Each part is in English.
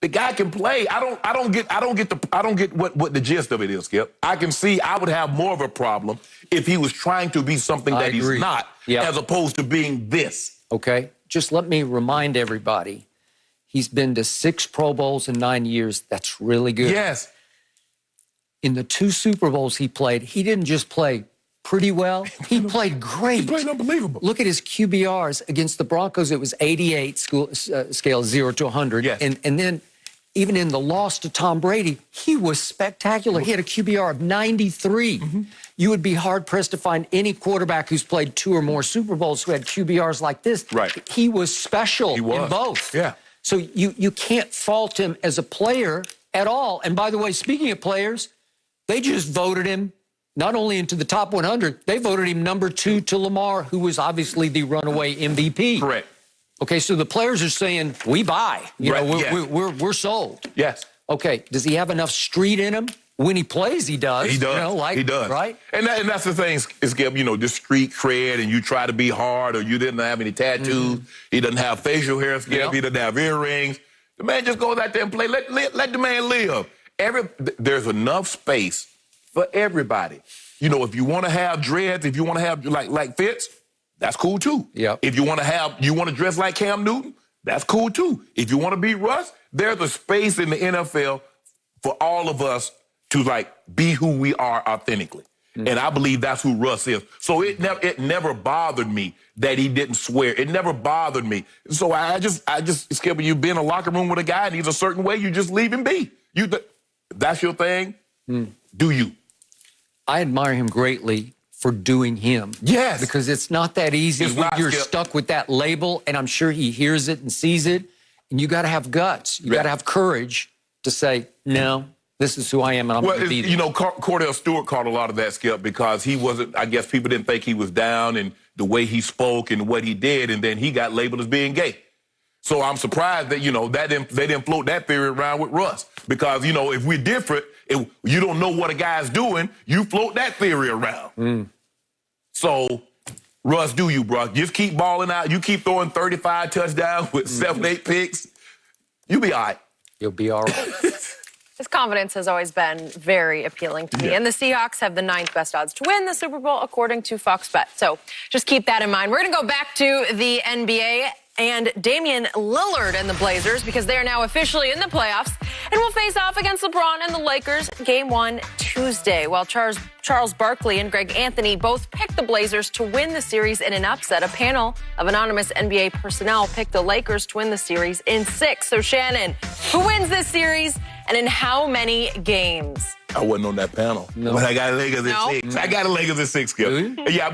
The guy can play. I don't get what the gist of it is, Skip. I can see I would have more of a problem if he was trying to be something that he's not, as opposed to being this. Okay. Just let me remind everybody, he's been to 6 Pro Bowls in 9 years. That's really good. Yes. In the 2 Super Bowls he played, he didn't just play pretty well. He played great. He played unbelievable. Look at his QBRs against the Broncos. It was 88 scale 0 to 100. Yes. And then even in the loss to Tom Brady, he was spectacular. He had a QBR of 93. You would be hard-pressed to find any quarterback who's played 2 or more Super Bowls who had QBRs like this. Right. He was special in both. Yeah. So you can't fault him as a player at all. And by the way, speaking of players, they just voted him not only into the top 100, they voted him number 2 to Lamar, who was obviously the runaway MVP. Correct. Okay, so the players are saying, we buy. We're sold. Yes. Okay, does he have enough street in him? When he plays, he does. He does. He does. Right? And that's the thing, Skip, this street cred, and you try to be hard, or you didn't have any tattoos. He doesn't have facial hair, Skip. He doesn't have earrings. The man just goes out there and play. Let the man live. There's enough space for everybody. If you want to have dreads, if you want to have like Fitz, that's cool too. Yeah. If you want to dress like Cam Newton, that's cool too. If you want to be Russ, there's a space in the NFL for all of us to be who we are authentically. And I believe that's who Russ is. So it never bothered me that he didn't swear. It never bothered me. So I just Skip, you be in a locker room with a guy and he's a certain way, you just leave him be. That's your thing. Do you? I admire him greatly for doing him. Yes. Because it's not that easy when you're stuck with that label, and I'm sure he hears it and sees it, and you got to have guts. You got to have courage to say, no, this is who I am, and I'm going to be there. Cordell Stewart caught a lot of that, Skip, because he wasn't, I guess people didn't think he was down and the way he spoke and what he did, and then he got labeled as being gay. So I'm surprised that, they didn't float that theory around with Russ. Because, if we're different, you don't know what a guy's doing, you float that theory around. So, Russ, do you, bro? Just keep balling out. You keep throwing 35 touchdowns with 7, 8 picks. You'll be all right. You'll be all right. His confidence has always been very appealing to me. And the Seahawks have the 9th best odds to win the Super Bowl, according to Fox Bet. So just keep that in mind. We're going to go back to the NBA and Damian Lillard and the Blazers, because they are now officially in the playoffs and will face off against LeBron and the Lakers Game 1 Tuesday. While Charles Barkley and Greg Anthony both picked the Blazers to win the series in an upset, a panel of anonymous NBA personnel picked the Lakers to win the series in 6. So, Shannon, who wins this series and in how many games? I wasn't on that panel. No. But I got Lakers at 6. I got Lakers at 6, Skip. Really? Yeah,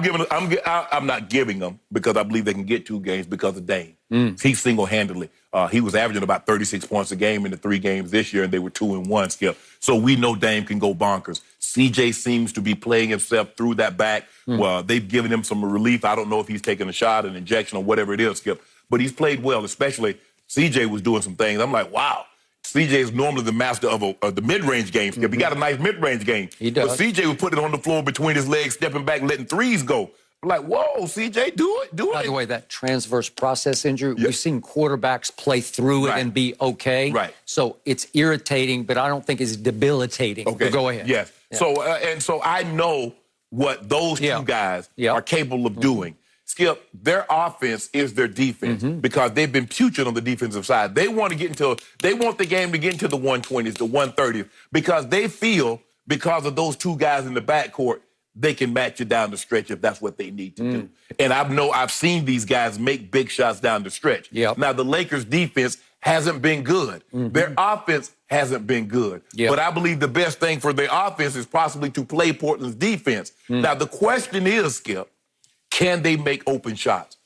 I'm not giving them because I believe they can get 2 games because of Dame. He single-handedly. He was averaging about 36 points a game in the 3 games this year, and they were 2-1, Skip. So we know Dame can go bonkers. CJ seems to be playing himself through that back. Well, they've given him some relief. I don't know if he's taking a shot, an injection, or whatever it is, Skip. But he's played well, especially CJ was doing some things. I'm like, wow. CJ is normally the master of the mid-range game. Skip. He got a nice mid-range game. He does. But CJ was putting it on the floor between his legs, stepping back, letting threes go. I'm like, whoa, CJ, do it. By the way, that transverse process injury, we've seen quarterbacks play through it and be okay. Right. So it's irritating, but I don't think it's debilitating. Okay. But go ahead. Yes. Yeah. So I know what those 2 guys are capable of doing. Skip, their offense is their defense because they've been putrid on the defensive side. They want the game to get into the 120s, the 130s, because they feel because of those 2 guys in the backcourt, they can match you down the stretch if that's what they need to do. And I've seen these guys make big shots down the stretch. Now, the Lakers' defense hasn't been good. Their offense hasn't been good. But I believe the best thing for their offense is possibly to play Portland's defense. Now, the question is, Skip, can they make open shots?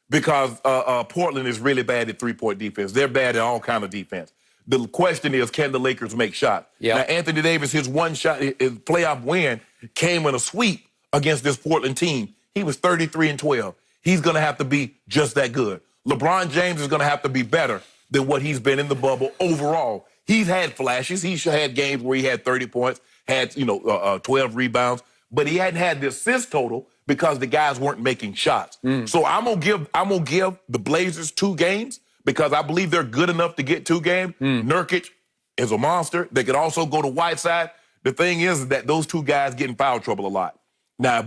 Because Portland is really bad at 3-point defense. They're bad at all kind of defense. The question is, can the Lakers make shots? Now, Anthony Davis, his one shot, his playoff win came in a sweep against this Portland team. He was 33-12. He's going to have to be just that good. LeBron James is going to have to be better than what he's been in the bubble overall. He's had flashes. He's had games where he had 30 points, had 12 rebounds, but he hadn't had the assist total because the guys weren't making shots. So I'm gonna give the Blazers 2 games because I believe they're good enough to get 2 games. Nurkic is a monster. They could also go to Whiteside. The thing is that those 2 guys get in foul trouble a lot. Now, if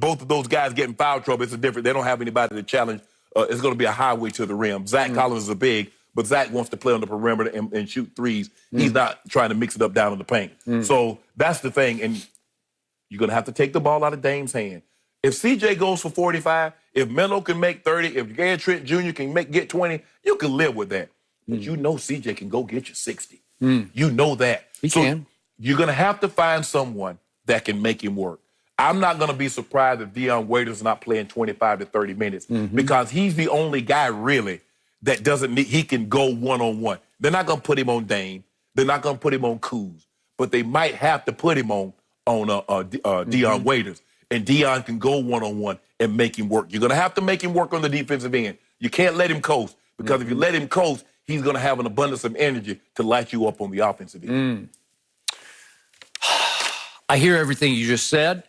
both of those guys get in foul trouble, it's a different. They don't have anybody to challenge. It's going to be a highway to the rim. Zach Collins is a big, but Zach wants to play on the perimeter and shoot threes. He's not trying to mix it up down in the paint. So that's the thing, and you're going to have to take the ball out of Dame's hand. If CJ goes for 45, if Melo can make 30, if Gary Trent Jr. can get 20, you can live with that. But you know CJ can go get you 60. You know that. He can. You're going to have to find someone that can make him work. I'm not going to be surprised if Dion Waiters is not playing 25 to 30 minutes because he's the only guy really that doesn't need, he can go one-on-one. They're not going to put him on Dame. They're not going to put him on Kuz. But they might have to put him on Dion Waiters. And Dion can go one-on-one and make him work. You're going to have to make him work on the defensive end. You can't let him coast because if you let him coast, he's going to have an abundance of energy to light you up on the offensive end. I hear everything you just said,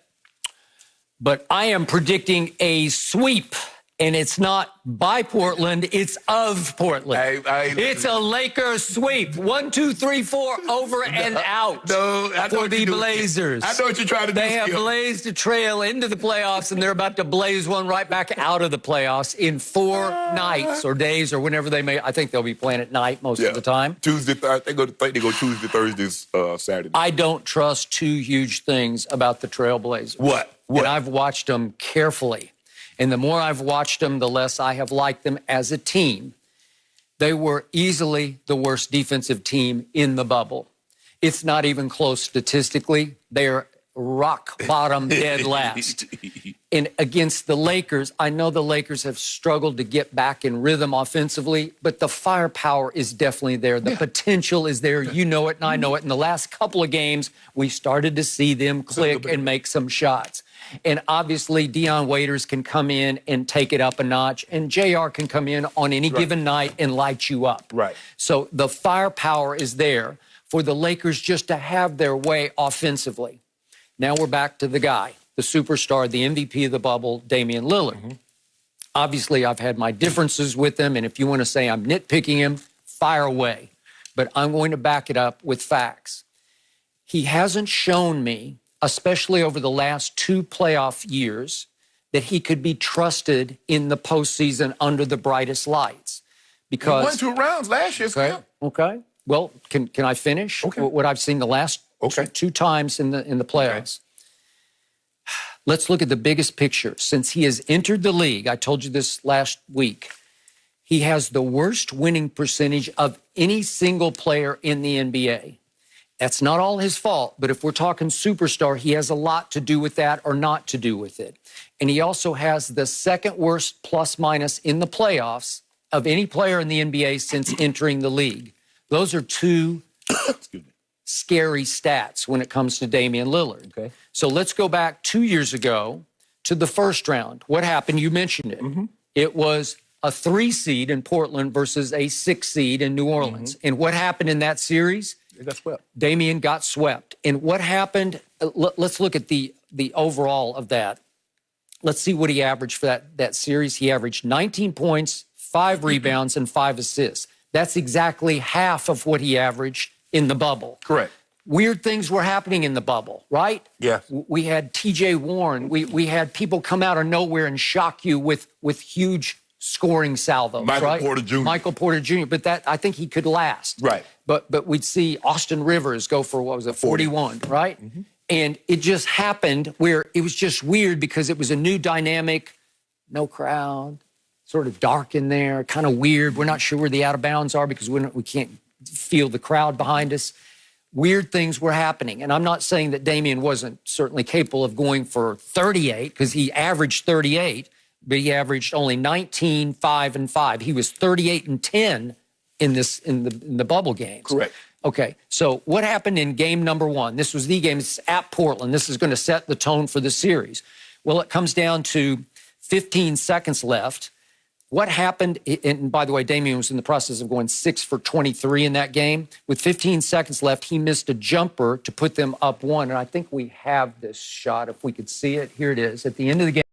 but I am predicting a sweep, and it's not by Portland, it's of Portland. It's a Lakers sweep. 1, 2, 3, 4, over and out for the Blazers. I know what you're trying to do. They have blazed a trail into the playoffs, and they're about to blaze one right back out of the playoffs in 4 nights or days or whenever they may. I think they'll be playing at night most of the time. Tuesday, they go Tuesday, Thursdays, Saturday. I don't trust 2 huge things about the Trailblazers. What? And I've watched them carefully. And the more I've watched them, the less I have liked them as a team. They were easily the worst defensive team in the bubble. It's not even close statistically. They're rock bottom dead last. And against the Lakers, I know the Lakers have struggled to get back in rhythm offensively, but the firepower is definitely there. The potential is there. You know it and I know it. In the last couple of games, we started to see them click and make some shots. And obviously, Dion Waiters can come in and take it up a notch, and JR can come in on any given night and light you up. So the firepower is there for the Lakers just to have their way offensively. Now we're back to the guy, the superstar, the MVP of the bubble, Damian Lillard. Obviously, I've had my differences with him, and if you want to say I'm nitpicking him, fire away. But I'm going to back it up with facts. He hasn't shown me, especially over the last 2 playoff years, that he could be trusted in the postseason under the brightest lights. Because he won 2 rounds last year. Okay. Well, can I finish what I've seen the last 2 times in the playoffs? Let's look at the biggest picture. Since he has entered the league, I told you this last week, he has the worst winning percentage of any single player in the NBA. That's not all his fault, but if we're talking superstar, he has a lot to do with that or not to do with it. And he also has the 2nd worst plus-minus in the playoffs of any player in the NBA since entering the league. Those are 2 scary stats when it comes to Damian Lillard. So let's go back 2 years ago to the first round. What happened? You mentioned it. It was a 3 seed in Portland versus a 6 seed in New Orleans. And what happened in that series? They got swept. Damian got swept. And what happened? Let's look at the overall of that. Let's see what he averaged for that series. He averaged 19 points, 5 rebounds, and 5 assists. That's exactly half of what he averaged in the bubble. Correct. Weird things were happening in the bubble, right? Yeah. We had T.J. Warren. We had people come out of nowhere and shock you with huge scoring salvos, Michael Porter Jr. Michael Porter Jr., but that I think he could last. But we'd see Austin Rivers go for, 41, right? And it just happened where it was just weird because it was a new dynamic, no crowd, sort of dark in there, kind of weird. We're not sure where the out of bounds are because we can't feel the crowd behind us. Weird things were happening. And I'm not saying that Damian wasn't certainly capable of going for 38 because he averaged 38, but he averaged only 19, 5, and 5. He was 38 and 10 in the bubble games. Correct. Okay, so what happened in game number 1? This was the game. It's at Portland. This is going to set the tone for the series. Well, it comes down to 15 seconds left. What happened, and by the way, Damian was in the process of going 6 for 23 in that game. With 15 seconds left, he missed a jumper to put them up 1. And I think we have this shot, if we could see it. Here it is. At the end of the game,